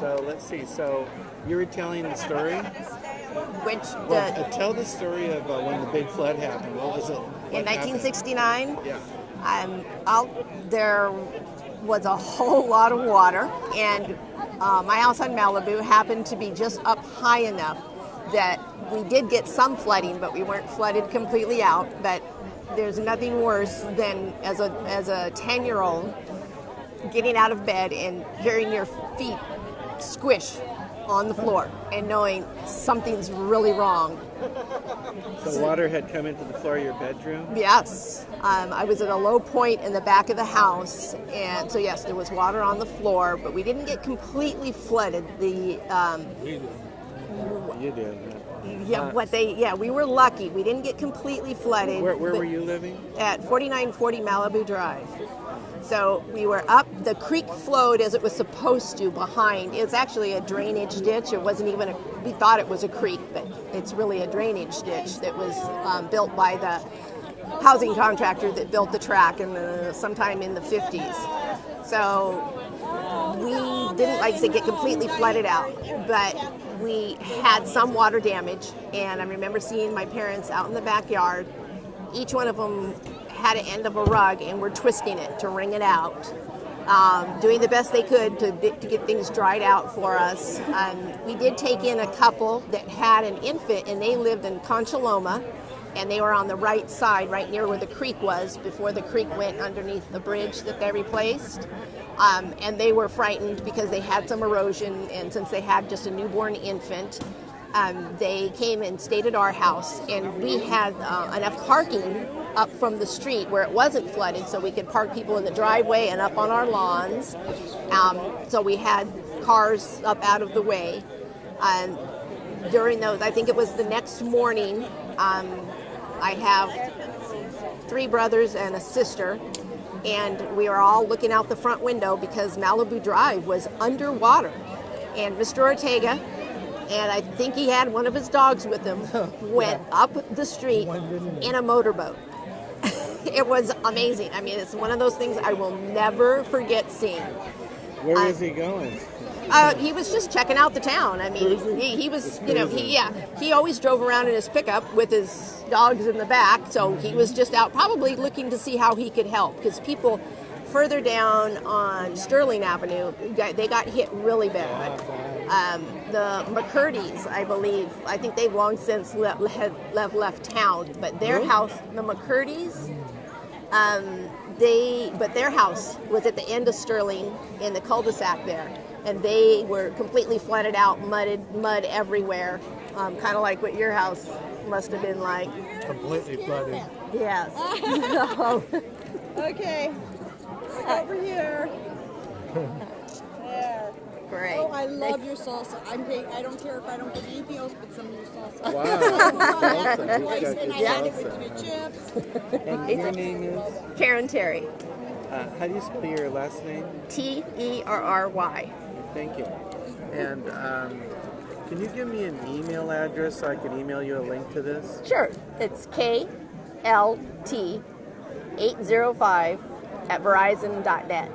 So let's see. So you were telling the story. Tell the story of when the big flood happened. What was it? In 1969. Yeah. There was a whole lot of water, and my house on Malibu happened to be just up high enough that we did get some flooding, but we weren't flooded completely out. But there's nothing worse than as a 10-year-old getting out of bed and hearing your feet squish on the floor and knowing something's really wrong. So water had come into the floor of your bedroom? Yes. I was at a low point in the back of the house, and so yes, there was water on the floor, but we didn't get completely flooded. You did. We were lucky. We didn't get completely flooded. Where were you living? At 4940 Malibu Drive. So we were up, the creek flowed as it was supposed to behind. It's actually a drainage ditch. It wasn't even we thought it was a creek, but it's really a drainage ditch that was built by the housing contractor that built the track sometime in the 50s. So we didn't, like I said, get completely flooded out, but we had some water damage. And I remember seeing my parents out in the backyard. Each one of them had an end of a rug and were twisting it to wring it out, doing the best they could to get things dried out for us. We did take in a couple that had an infant, and they lived in Concha Loma, and they were on the right side, right near where the creek was, before the creek went underneath the bridge that they replaced. And they were frightened because they had some erosion, and since they had just a newborn infant, they came and stayed at our house, and we had enough parking up from the street where it wasn't flooded, so we could park people in the driveway and up on our lawns. So we had cars up out of the way. During those, I think it was the next morning, I have 3 brothers and a sister, and we were all looking out the front window because Malibu Drive was underwater. And Mr. Ortega, and I think he had one of his dogs with him, went up the street in a motorboat. It was amazing. I mean, it's one of those things I will never forget seeing. Where was he going? He was just checking out the town. I mean, he was, he always drove around in his pickup with his dogs in the back, so he was just out probably looking to see how he could help, because people further down on Sterling Avenue, they got hit really bad. The McCurdy's, I think they've long since left town, but their house, the McCurdy's, their house was at the end of Sterling in the cul-de-sac there, and they were completely flooded out, mud everywhere, kind of like what your house must have been like. Completely flooded. Yes. Okay. Over here. There. Great. Oh, I love your salsa. I don't care if I don't get anything else but some of your salsa. Wow. And I had it with your chips. And your name is? Carpinteria. How do you spell your last name? Terry. Thank you. And can you give me an email address so I can email you a link to this? Sure. It's KLT805 at verizon.net.